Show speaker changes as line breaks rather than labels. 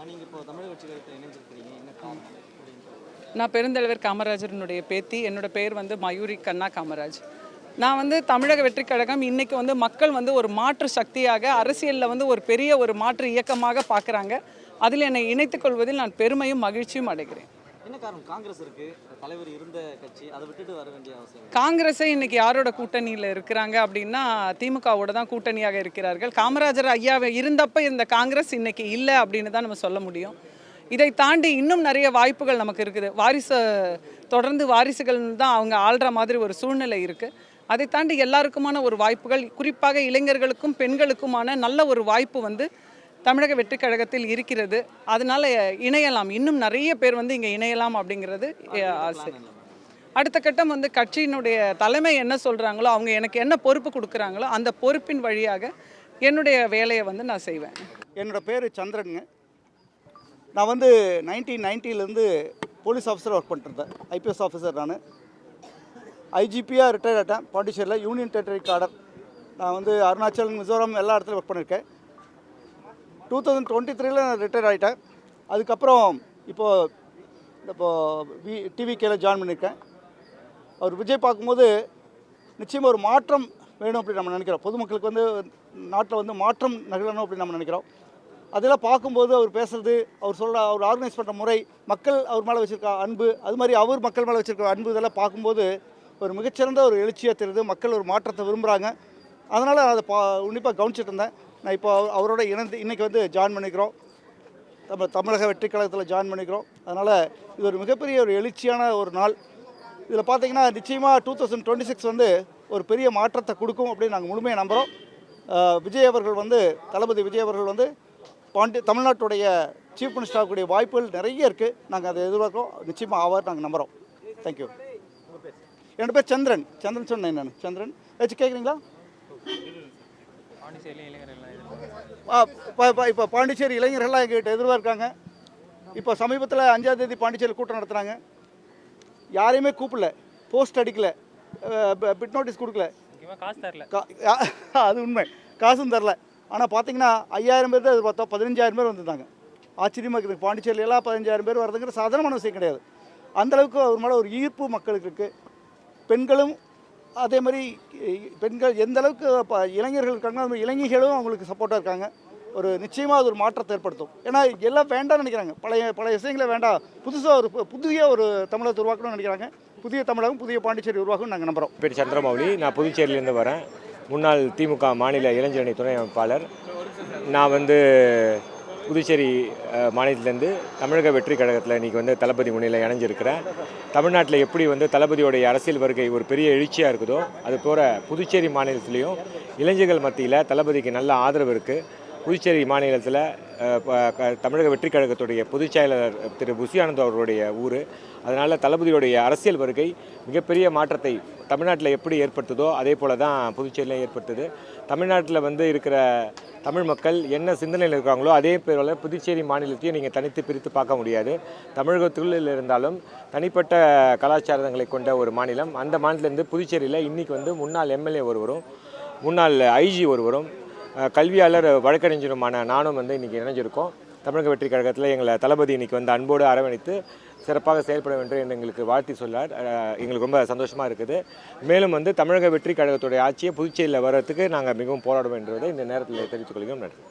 நீங்க இப்போ தமிழக வெற்றி கழகத்தில் இணைஞ்சிருக்கிறீங்க, என்ன காரணம்?
நான் பெருந்தலைவர் காமராஜரனுடைய பேத்தி. என்னோட பேர் மயூரி கண்ணா காமராஜ். நான் தமிழக வெற்றிக் கழகம் இன்னைக்கு மக்கள் ஒரு மாற்று சக்தியாக அரசியலில் ஒரு பெரிய ஒரு மாற்று இயக்கமாக பார்க்குறாங்க. அதில் என்னை இணைத்துக் கொள்வதில் நான் பெருமையும் மகிழ்ச்சியும் அடைகிறேன்.
என்ன காரணம்? காங்கிரஸ் இருக்கு, தலைவர் இருந்த கட்சி, அதை விட்டுட்டு வர வேண்டிய அவசியம்.
காங்கிரஸை இன்னைக்கு யாரோட கூட்டணியில் இருக்கிறாங்க அப்படின்னா திமுகவோட தான் கூட்டணியாக இருக்கிறார்கள். காமராஜர் ஐயா இருந்தப்ப இந்த காங்கிரஸ் இன்னைக்கு இல்லை அப்படின்னு தான் நம்ம சொல்ல முடியும். இதை தாண்டி இன்னும் நிறைய வாய்ப்புகள் நமக்கு இருக்குது. தொடர்ந்து வாரிசுகள் தான் அவங்க ஆள்ற மாதிரி ஒரு சூழ்நிலை இருக்குது. அதை தாண்டி எல்லாருக்குமான ஒரு வாய்ப்புகள், குறிப்பாக இளைஞர்களுக்கும் பெண்களுக்குமான நல்ல ஒரு வாய்ப்பு தமிழக வெற்றி கழகத்தில் இருக்கிறது. அதனால் இணையலாம், இன்னும் நிறைய பேர் இங்கே இணையலாம் அப்படிங்கிறது ஆசை. அடுத்த கட்டம் கட்சியினுடைய தலைமை என்ன சொல்கிறாங்களோ, அவங்க எனக்கு என்ன பொறுப்பு கொடுக்குறாங்களோ அந்த பொறுப்பின் வழியாக என்னுடைய வேலையை நான் செய்வேன்.
என்னோட பேர் சந்திரனுங்க. நான் 1990 போலீஸ் ஆஃபீஸர் ஒர்க் பண்ணிட்டுருந்தேன். IPS officer. நான் ஐஜிபியாக ரிட்டையர் ஆகிட்டேன். பாண்டிச்சேரியில் யூனியன் டெரிட்டரி காடர். நான் அருணாச்சல், மிசோரம் எல்லா இடத்துலையும் ஒர்க் பண்ணியிருக்கேன். 2023 நான் ரிட்டையர் ஆகிட்டேன். அதுக்கப்புறம் இப்போது டிவிகேல ஜாயின் பண்ணியிருக்கேன். அவர் விஜய் பார்க்கும்போது நிச்சயமாக ஒரு மாற்றம் வேணும் அப்படின்னு நம்ம நினைக்கிறோம். பொதுமக்களுக்கு நாட்டில் மாற்றம் நிகழணும் அப்படின்னு நம்ம நினைக்கிறோம். அதெல்லாம் பார்க்கும்போது அவர் பேசுகிறது, அவர் ஆர்கனைஸ் பண்ணுற முறை, மக்கள் அவர் மேலே வச்சுருக்க அன்பு, அது மாதிரி அவர் மக்கள் மேலே வச்சுருக்க அன்பு, இதெல்லாம் பார்க்கும்போது ஒரு மிகச்சிறந்த ஒரு எழுச்சியாக தெரியுது. மக்கள் ஒரு மாற்றத்தை விரும்புகிறாங்க. அதனால் அதை உன்னிப்பாக கவனிச்சிட்டு இருந்தேன். நான் இப்போ அவரோட இணைந்து இன்றைக்கி ஜாயின் பண்ணிக்கிறோம். தமிழக வெற்றி கழகத்தில் ஜாயின் பண்ணிக்கிறோம். அதனால் இது ஒரு மிகப்பெரிய ஒரு எழுச்சியான ஒரு நாள். இதில் பார்த்திங்கன்னா நிச்சயமாக 2026 ஒரு பெரிய மாற்றத்தை கொடுக்கும் அப்படின்னு நாங்கள் முழுமையாக நம்புகிறோம். விஜய் அவர்கள் தளபதி விஜய் அவர்கள் தமிழ்நாட்டுடைய சீஃப் மினிஸ்டர் ஆகக்கூடிய வாய்ப்புகள் நிறைய இருக்குது. நாங்கள் அதை எதிர்பார்க்குறோம். நிச்சயமாக ஆவார், நாங்கள் நம்புகிறோம். தேங்க்யூ. என்னோட பேர் சந்திரன். சொன்னேன் நான். சந்திரன் வச்சு கேட்குறீங்களா? இப்போ பாண்டிச்சேரி இளைஞர்கள்லாம் எங்கள்கிட்ட எதிர்பார்க்காங்க. இப்போ சமீபத்தில் 5ஆம் தேதி பாண்டிச்சேரியில் கூட்டம் நடத்துகிறாங்க. யாரையுமே கூப்பிடல, போஸ்ட் அடிக்கல, பிட் நோட்டீஸ் கொடுக்கல, காசு தரல. அது உண்மை, காசும் தரல. ஆனால் பார்த்தீங்கன்னா 5000 பேர் தான் எதிர்பார்த்தோம். 15000 பேர் வந்துருந்தாங்க. ஆச்சரியமாக இருக்குது. பாண்டிச்சேரியெல்லாம் 15000 பேர் வரதுங்கிற சாதாரணமான விஷயம் கிடையாது. அந்தளவுக்கு அவர் மேலே ஒரு ஈர்ப்பு மக்களுக்கு இருக்குது. பெண்களும் அதே மாதிரி, பெண்கள் எந்த அளவுக்கு இளைஞர்கள் இருக்காங்க, அது மாதிரி இளைஞர்களும் அவங்களுக்கு சப்போர்ட்டாக இருக்காங்க. ஒரு நிச்சயமாக அது ஒரு மாற்றத்தை ஏற்படுத்தும். ஏன்னா எல்லாம் வேண்டாம்னு நினைக்கிறாங்க. பழைய விஷயங்களே வேண்டாம், புதுசாக புதிய ஒரு தமிழகத்தை உருவாக்கணும்னு நினைக்கிறாங்க. புதிய தமிழகம், புதிய பாண்டிச்சேரி உருவாக்கும் நாங்கள் நம்புகிறோம்.
பேர் சந்திரமௌலி. நான் புதுச்சேரியிலேருந்து வரேன். முன்னாள் திமுக மாநில இளைஞரணி துணை அமைப்பாளர். நான் புதுச்சேரி மாநிலத்திலேருந்து தமிழக வெற்றி கழகத்தில் இன்றைக்கி தளபதி முன்னிலை இணைஞ்சிருக்கிறேன். தமிழ்நாட்டில் எப்படி தளபதியோடைய அரசியல் வருகை ஒரு பெரிய எழுச்சியாக இருக்குதோ, அது போல் புதுச்சேரி மாநிலத்திலையும் இளைஞர்கள் மத்தியில் தளபதிக்கு நல்ல ஆதரவு இருக்குது. புதுச்சேரி மாநிலத்தில் தமிழக வெற்றி கழகத்துடைய பொதுச் செயலாளர் திரு புசி ஆனந்த் அவர்களுடைய ஊர். அதனால் தளபதியுடைய அரசியல் வருகை மிகப்பெரிய மாற்றத்தை தமிழ்நாட்டில் எப்படி ஏற்படுத்துதோ அதே போல் தான் புதுச்சேரியிலும் ஏற்படுத்துது. தமிழ்நாட்டில் இருக்கிற தமிழ் மக்கள் என்ன சிந்தனையில் இருக்காங்களோ அதே போல் புதுச்சேரி மாநிலத்தையும் நீங்கள் தனித்து பிரித்து பார்க்க முடியாது. தமிழகத்துக்குள் இருந்தாலும் தனிப்பட்ட கலாச்சாரங்களை கொண்ட ஒரு மாநிலம். அந்த மாநிலத்திலேருந்து புதுச்சேரியில் இன்றைக்கி முன்னாள் எம்எல்ஏ ஒருவரும், முன்னாள் ஐஜி ஒருவரும், கல்வியாளர் வழக்கறிஞருமான நானும் இன்றைக்கி இணைஞ்சிருக்கோம். தமிழக வெற்றி கழகத்தில் எங்களை தளபதி இன்றைக்கி அன்போடு அரவணைத்து சிறப்பாக செயல்பட வேண்டும் என்று எங்களுக்கு வாழ்த்தி சொல்லார். எங்களுக்கு ரொம்ப சந்தோஷமாக இருக்குது. மேலும் தமிழக வெற்றி கழகத்துடைய ஆட்சியை புதுச்சேரியில் வர்றதுக்கு நாங்கள் மிகவும் போராடுவோம் என்றதை இந்த நேரத்தில் தெரிவித்துக் கொள்கிறோம். நன்றி.